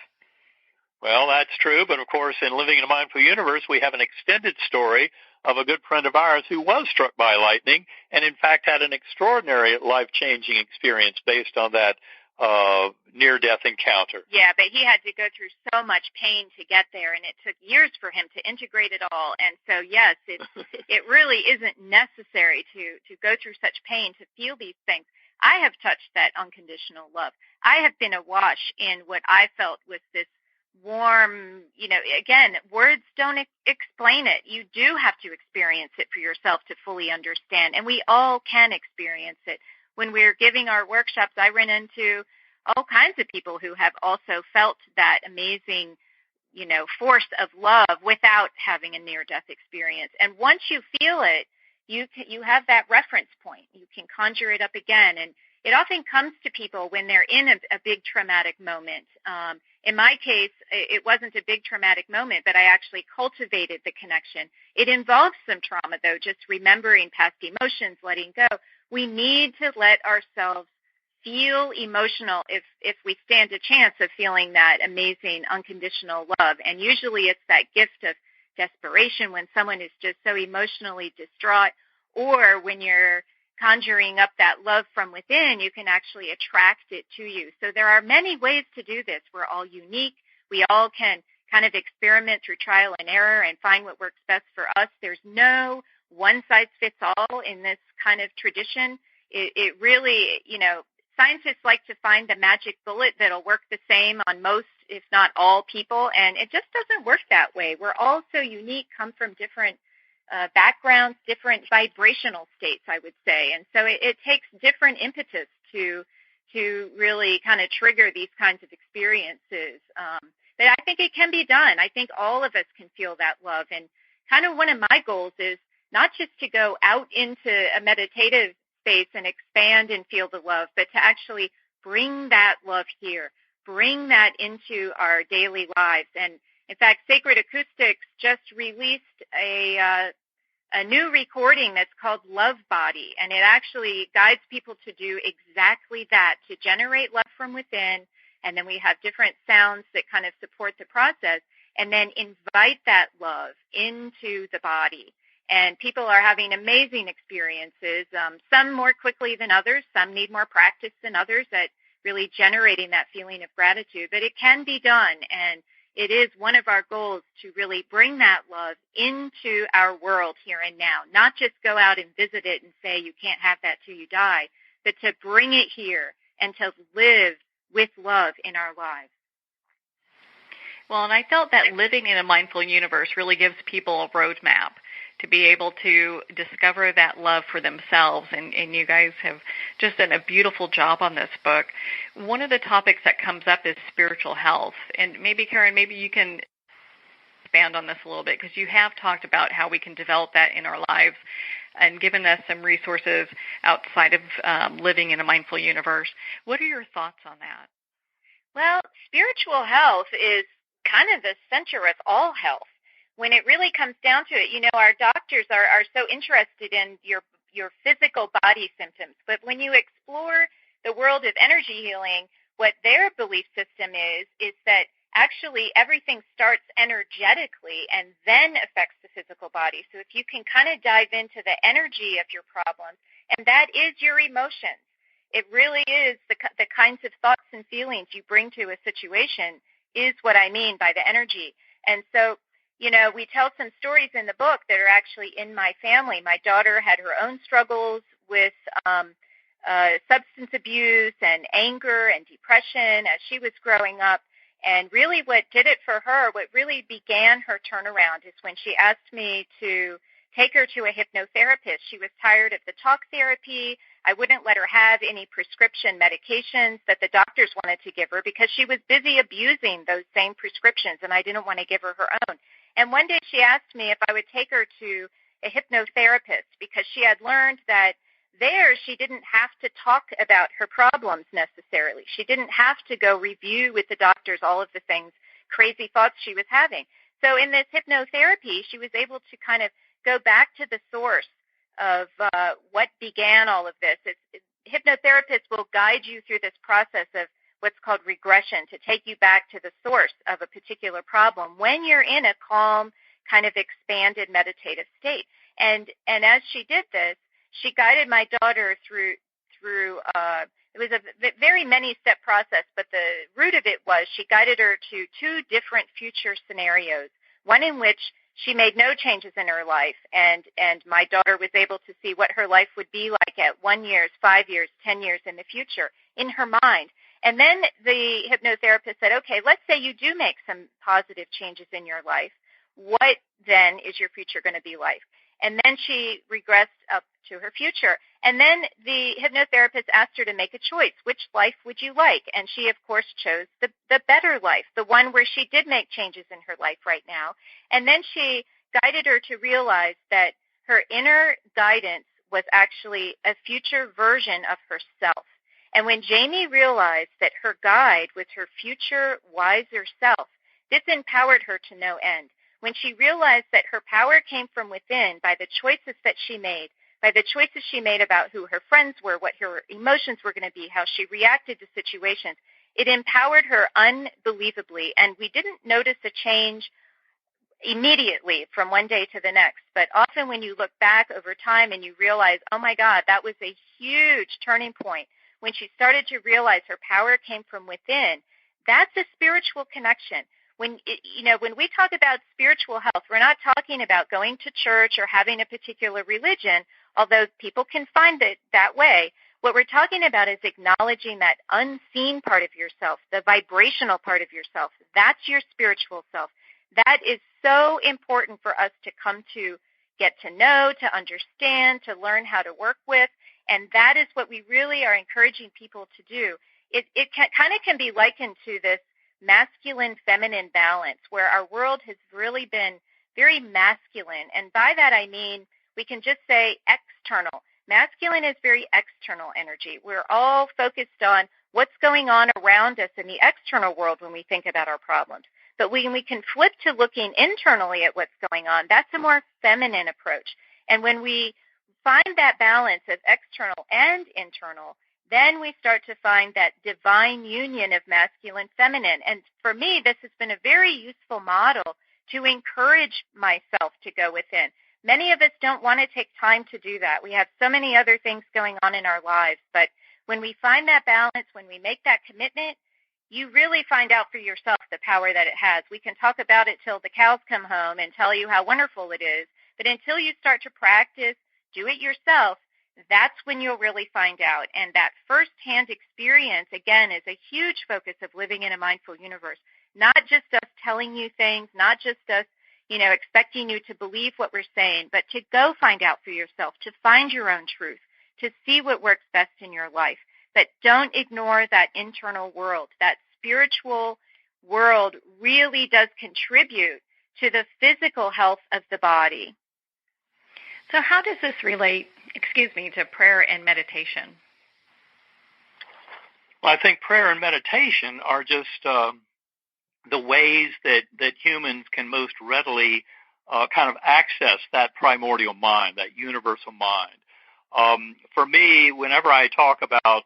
Well, that's true, but of course, in living in a mindful universe, we have an extended story of a good friend of ours who was struck by lightning and, in fact, had an extraordinary life-changing experience based on that near-death encounter. Yeah, but he had to go through so much pain to get there, and it took years for him to integrate it all. And so, yes, it really isn't necessary to go through such pain to feel these things. I have touched that unconditional love. I have been awash in what I felt was this warm, again, words don't explain it. You do have to experience it for yourself to fully understand, and we all can experience it. When we're giving our workshops, I run into all kinds of people who have also felt that amazing, force of love without having a near-death experience. And once you feel it, you have that reference point. You can conjure it up again, and it often comes to people when they're in a big traumatic moment. In my case, it wasn't a big traumatic moment, but I actually cultivated the connection. It involves some trauma, though, just remembering past emotions, letting go. We need to let ourselves feel emotional if we stand a chance of feeling that amazing unconditional love. And usually it's that gift of desperation when someone is just so emotionally distraught, or when you're conjuring up that love from within, you can actually attract it to you. So there are many ways to do this. We're all unique. We all can kind of experiment through trial and error and find what works best for us. There's no one-size-fits-all in this kind of tradition. It really, scientists like to find the magic bullet that'll work the same on most, if not all, people, and it just doesn't work that way. We're all so unique, come from different backgrounds, different vibrational states, I would say, and so it takes different impetus to really kind of trigger these kinds of experiences. But I think it can be done. I think all of us can feel that love, and kind of one of my goals is not just to go out into a meditative space and expand and feel the love, but to actually bring that love here, bring that into our daily lives. And in fact, Sacred Acoustics just released a new recording that's called Love Body, and it actually guides people to do exactly that, to generate love from within, and then we have different sounds that kind of support the process, and then invite that love into the body. And people are having amazing experiences, some more quickly than others, some need more practice than others at really generating that feeling of gratitude, but it can be done, and it is one of our goals to really bring that love into our world here and now, not just go out and visit it and say you can't have that till you die, but to bring it here and to live with love in our lives. Well, and I felt that living in a mindful universe really gives people a roadmap to be able to discover that love for themselves, and you guys have just done a beautiful job on this book. One of the topics that comes up is spiritual health, and maybe, Karen, maybe you can expand on this a little bit, because you have talked about how we can develop that in our lives and given us some resources outside of living in a mindful universe. What are your thoughts on that? Well, spiritual health is kind of the center of all health. When it really comes down to it, our doctors are so interested in your physical body symptoms. But when you explore the world of energy healing, what their belief system is that actually everything starts energetically and then affects the physical body. So if you can kind of dive into the energy of your problems, and that is your emotions. It really is the kinds of thoughts and feelings you bring to a situation is what I mean by the energy. And so, we tell some stories in the book that are actually in my family. My daughter had her own struggles with substance abuse and anger and depression as she was growing up. And really what did it for her, what really began her turnaround is when she asked me to take her to a hypnotherapist. She was tired of the talk therapy. I wouldn't let her have any prescription medications that the doctors wanted to give her because she was busy abusing those same prescriptions, and I didn't want to give her her own. And one day she asked me if I would take her to a hypnotherapist because she had learned that there she didn't have to talk about her problems necessarily. She didn't have to go review with the doctors all of the things, crazy thoughts she was having. So in this hypnotherapy, she was able to kind of go back to the source of what began all of this. Hypnotherapists will guide you through this process of what's called regression to take you back to the source of a particular problem when you're in a calm, kind of expanded meditative state. And as she did this, she guided my daughter through it was a very many-step process, but the root of it was she guided her to two different future scenarios, one in which she made no changes in her life, and my daughter was able to see what her life would be like at 1 year, 5 years, 10 years in the future in her mind. And then the hypnotherapist said, okay, let's say you do make some positive changes in your life. What then is your future going to be like? And then she regressed up to her future. And then the hypnotherapist asked her to make a choice. Which life would you like? And she, of course, chose the better life, the one where she did make changes in her life right now. And then she guided her to realize that her inner guidance was actually a future version of herself. And when Jamie realized that her guide was her future, wiser self, this empowered her to no end. When she realized that her power came from within by the choices that she made, by the choices she made about who her friends were, what her emotions were going to be, how she reacted to situations, it empowered her unbelievably. And we didn't notice a change immediately from one day to the next. But often when you look back over time and you realize, oh my God, that was a huge turning point when she started to realize her power came from within, that's a spiritual connection. When we talk about spiritual health, we're not talking about going to church or having a particular religion, although people can find it that way. What we're talking about is acknowledging that unseen part of yourself, the vibrational part of yourself. That's your spiritual self. That is so important for us to come to get to know, to understand, to learn how to work with, and that is what we really are encouraging people to do. It kind of can be likened to this masculine-feminine balance where our world has really been very masculine, and by that I mean we can just say external. Masculine is very external energy. We're all focused on what's going on around us in the external world when we think about our problems. But when we can flip to looking internally at what's going on, that's a more feminine approach. And when we find that balance of external and internal, then we start to find that divine union of masculine feminine. And for me, this has been a very useful model to encourage myself to go within. Many of us don't want to take time to do that. We have so many other things going on in our lives. But when we find that balance, when we make that commitment, you really find out for yourself the power that it has. We can talk about it till the cows come home and tell you how wonderful it is. But until you start to practice, do it yourself, that's when you'll really find out. And that firsthand experience, again, is a huge focus of living in a mindful universe. Not just us telling you things, not just us, expecting you to believe what we're saying, but to go find out for yourself, to find your own truth, to see what works best in your life. But don't ignore that internal world. That spiritual world really does contribute to the physical health of the body. So how does this relate, to prayer and meditation? Well, I think prayer and meditation are just the ways that humans can most readily kind of access that primordial mind, that universal mind. For me, whenever I talk about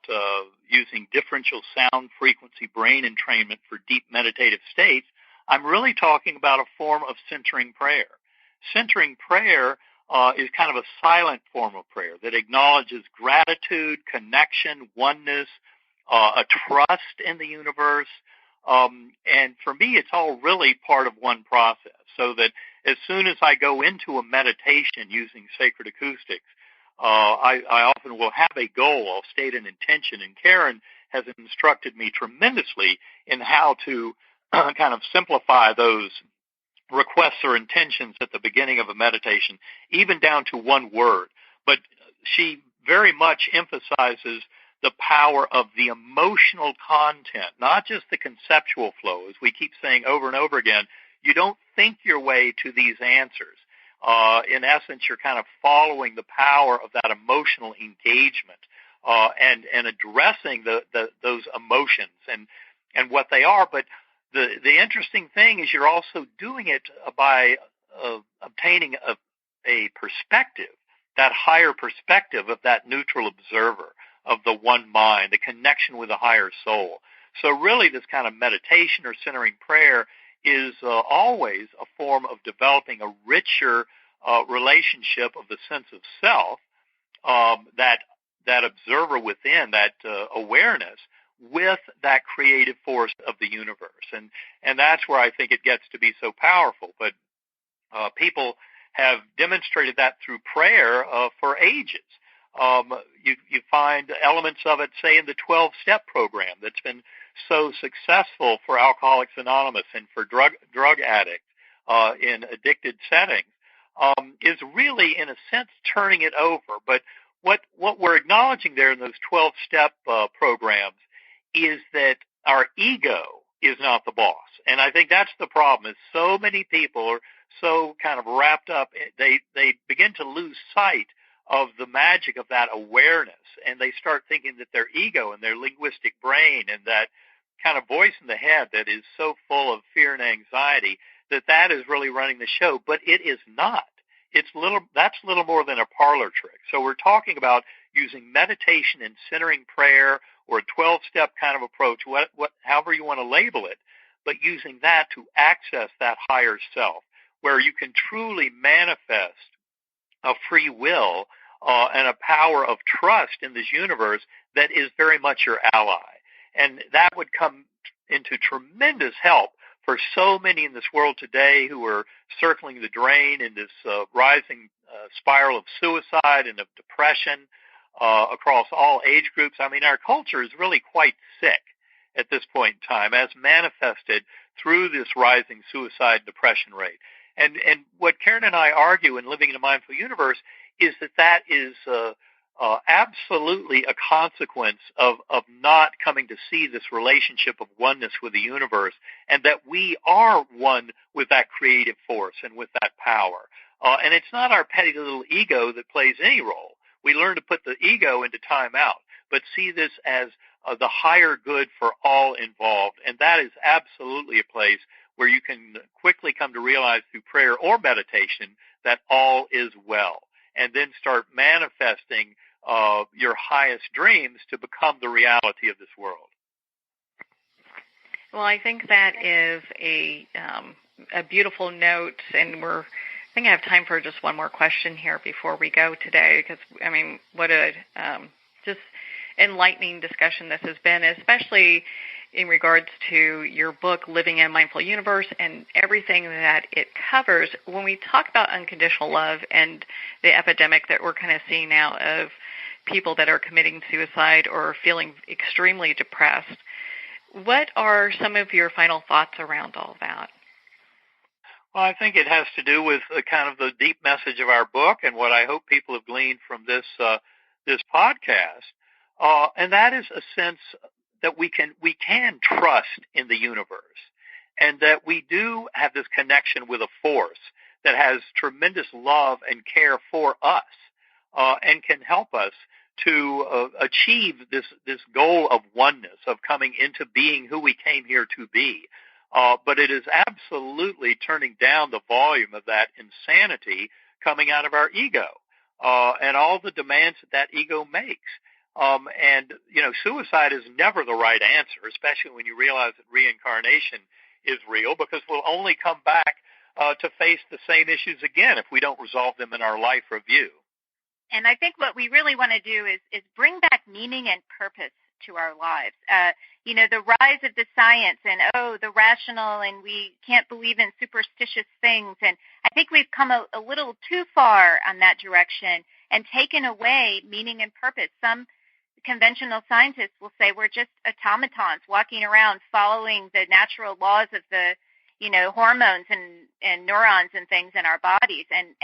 using differential sound frequency brain entrainment for deep meditative states, I'm really talking about a form of centering prayer. Centering prayer is kind of a silent form of prayer that acknowledges gratitude, connection, oneness, a trust in the universe. And for me, it's all really part of one process, so that as soon as I go into a meditation using sacred acoustics, I often will have a goal. I'll state an intention, and Karen has instructed me tremendously in how to kind of simplify those requests or intentions at the beginning of a meditation, even down to one word. But she very much emphasizes the power of the emotional content, not just the conceptual flow. As we keep saying over and over again, you don't think your way to these answers. In essence, you're kind of following the power of that emotional engagement and addressing those emotions and what they are. But the interesting thing is you're also doing it by obtaining a perspective, that higher perspective of that neutral observer, of the one mind, the connection with the higher soul. So really this kind of meditation or centering prayer is always a form of developing a richer relationship of the sense of self, that observer within, that awareness with that creative force of the universe. And that's where I think it gets to be so powerful. But people have demonstrated that through prayer for ages. You find elements of it, say, in the 12-step program that's been so successful for Alcoholics Anonymous and for drug addicts in addicted settings, is really, in a sense, turning it over. But what we're acknowledging there in those 12-step programs is that our ego is not the boss. And I think that's the problem, is so many people are so kind of wrapped up, they begin to lose sight of the magic of that awareness, and they start thinking that their ego and their linguistic brain and that kind of voice in the head that is so full of fear and anxiety, that is really running the show. But it is not. That's little more than a parlor trick. So we're talking about using meditation and centering prayer, or a 12-step kind of approach, however you want to label it, but using that to access that higher self. where you can truly manifest a free will and a power of trust in this universe that is very much your ally. And that would come into tremendous help for so many in this world today who are circling the drain in this rising spiral of suicide and of depression across all age groups. I mean, our culture is really quite sick at this point in time, as manifested through this rising suicide depression rate. And what Karen and I argue in Living in a Mindful Universe is that is absolutely a consequence of not coming to see this relationship of oneness with the universe, and that we are one with that creative force and with that power. And it's not our petty little ego that plays any role. We learn to put the ego into timeout, but see this as the higher good for all involved. And that is absolutely a place where you can quickly come to realize through prayer or meditation that all is well, and then start manifesting your highest dreams to become the reality of this world. Well, I think that is a beautiful note, and I think I have time for just one more question here before we go today, because, I mean, what a just enlightening discussion this has been, especially in regards to your book, Living in a Mindful Universe, and everything that it covers. When we talk about unconditional love and the epidemic that we're kind of seeing now of people that are committing suicide or feeling extremely depressed, what are some of your final thoughts around all that? Well, I think it has to do with kind of the deep message of our book and what I hope people have gleaned from this podcast, and that is a sense that we can trust in the universe, and that we do have this connection with a force that has tremendous love and care for us, and can help us to achieve this goal of oneness, of coming into being who we came here to be. But it is absolutely turning down the volume of that insanity coming out of our ego, and all the demands that ego makes. And, you know, suicide is never the right answer, especially when you realize that reincarnation is real, because we'll only come back to face the same issues again if we don't resolve them in our life review. And I think what we really want to do is bring back meaning and purpose to our lives. You know, the rise of the science and, the rational, and we can't believe in superstitious things. And I think we've come a little too far on that direction and taken away meaning and purpose. Some conventional scientists will say we're just automatons walking around following the natural laws of the, you know, hormones and neurons and things in our bodies. And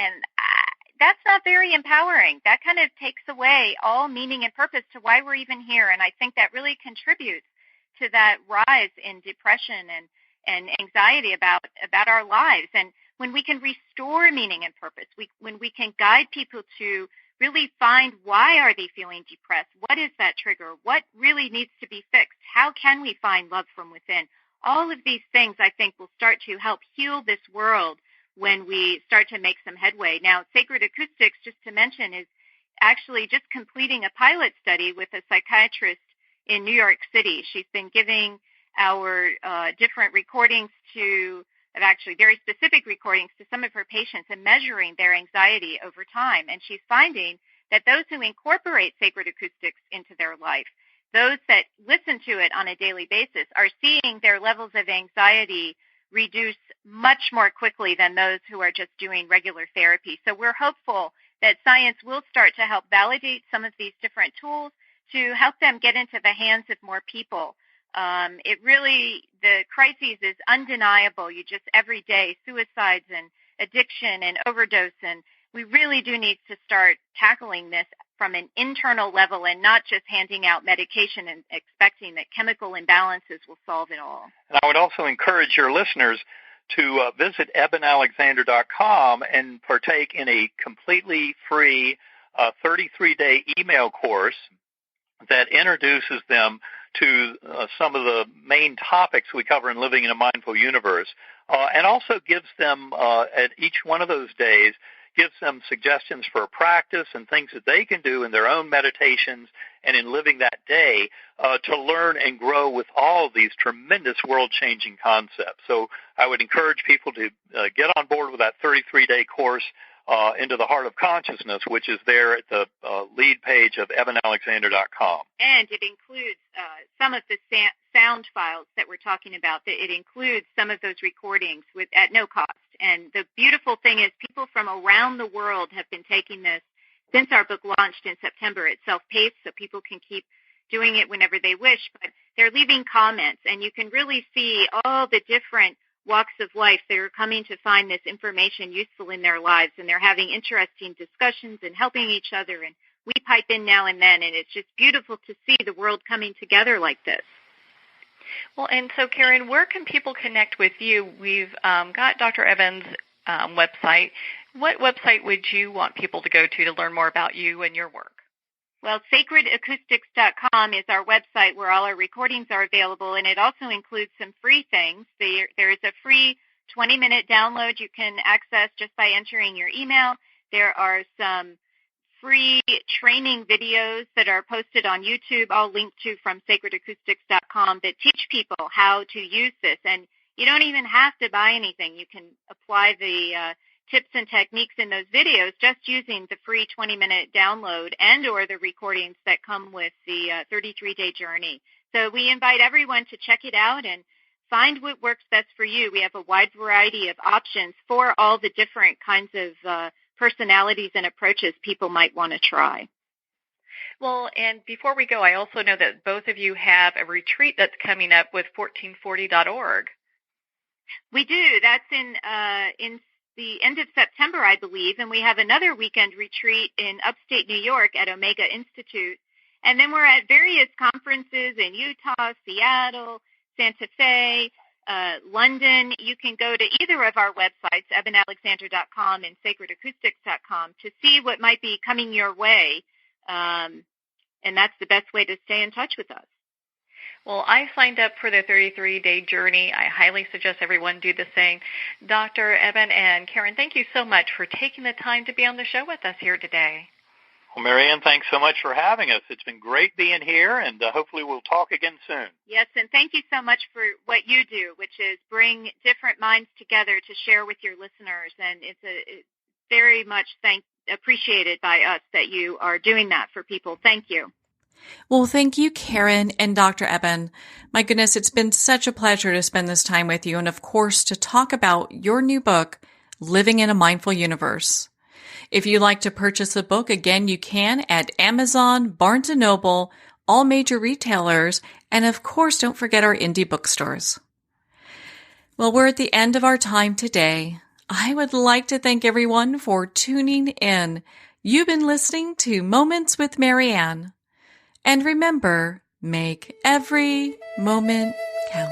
that's not very empowering. That kind of takes away all meaning and purpose to why we're even here. And I think that really contributes to that rise in depression and anxiety about our lives. And when we can restore meaning and purpose, when we can guide people to really find why are they feeling depressed, what is that trigger, what really needs to be fixed, how can we find love from within, all of these things I think will start to help heal this world when we start to make some headway. Now, Sacred Acoustics, just to mention, is actually just completing a pilot study with a psychiatrist in New York City. She's been giving our different recordings actually very specific recordings to some of her patients and measuring their anxiety over time. And she's finding that those who incorporate Sacred Acoustics into their life, those that listen to it on a daily basis, are seeing their levels of anxiety reduce much more quickly than those who are just doing regular therapy. So we're hopeful that science will start to help validate some of these different tools to help them get into the hands of more people. The crises is undeniable. Every day, suicides and addiction and overdose, and we really do need to start tackling this from an internal level and not just handing out medication and expecting that chemical imbalances will solve it all. And I would also encourage your listeners to visit eben-alexander.com and partake in a completely free 33-day email course that introduces them to some of the main topics we cover in Living in a Mindful Universe, and also gives them, at each one of those days, gives them suggestions for a practice and things that they can do in their own meditations and in living that day to learn and grow with all of these tremendous world-changing concepts. So I would encourage people to get on board with that 33-day course into the Heart of Consciousness, which is there at the lead page of eben-alexander.com. And it includes some of the sound files that we're talking about. It includes some of those recordings at no cost. And the beautiful thing is people from around the world have been taking this since our book launched in September. It's self-paced, so people can keep doing it whenever they wish. But they're leaving comments, and you can really see all the different walks of life. They're coming to find this information useful in their lives, and they're having interesting discussions and helping each other. And we pipe in now and then, and it's just beautiful to see the world coming together like this. Well, and so, Karen, where can people connect with you? We've got Dr. Eben's website. What website would you want people to go to learn more about you and your work? Well, sacredacoustics.com is our website where all our recordings are available, and it also includes some free things. There is a free 20-minute download you can access just by entering your email. There are some free training videos that are posted on YouTube, all linked to from sacredacoustics.com, that teach people how to use this. And you don't even have to buy anything. You can apply the tips and techniques in those videos just using the free 20-minute download and or the recordings that come with the 33-day journey. So we invite everyone to check it out and find what works best for you. We have a wide variety of options for all the different kinds of personalities and approaches people might want to try. Well, and before we go, I also know that both of you have a retreat that's coming up with 1440.org. We do. That's in the end of September, I believe, and we have another weekend retreat in upstate New York at Omega Institute. And then we're at various conferences in Utah, Seattle, Santa Fe, London. You can go to either of our websites, eben-alexander.com and sacredacoustics.com, to see what might be coming your way, and that's the best way to stay in touch with us. Well, I signed up for the 33-day journey. I highly suggest everyone do the same. Dr. Eben and Karen, thank you so much for taking the time to be on the show with us here today. Well, Marianne, thanks so much for having us. It's been great being here, and hopefully we'll talk again soon. Yes, and thank you so much for what you do, which is bring different minds together to share with your listeners, and it's very much appreciated by us that you are doing that for people. Thank you. Well, thank you, Karen and Dr. Eben. My goodness, it's been such a pleasure to spend this time with you and, of course, to talk about your new book, Living in a Mindful Universe. If you'd like to purchase the book, again, you can at Amazon, Barnes & Noble, all major retailers, and, of course, don't forget our indie bookstores. Well, we're at the end of our time today. I would like to thank everyone for tuning in. You've been listening to Moments with Marianne. And remember, make every moment count.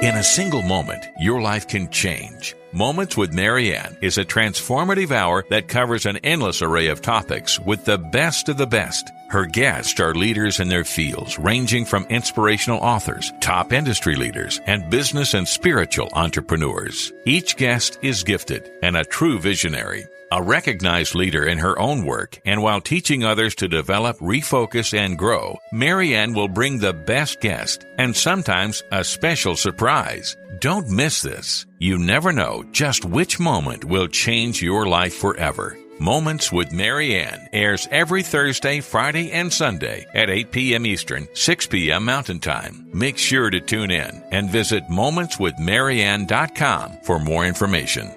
In a single moment, your life can change. Moments with Marianne is a transformative hour that covers an endless array of topics with the best of the best. Her guests are leaders in their fields, ranging from inspirational authors, top industry leaders, and business and spiritual entrepreneurs. Each guest is gifted and a true visionary, a recognized leader in her own work, and while teaching others to develop, refocus, and grow, Marianne will bring the best guest and sometimes a special surprise. Don't miss this. You never know just which moment will change your life forever. Moments with Marianne airs every Thursday, Friday, and Sunday at 8 p.m. Eastern, 6 p.m. Mountain Time. Make sure to tune in and visit momentswithmarianne.com for more information.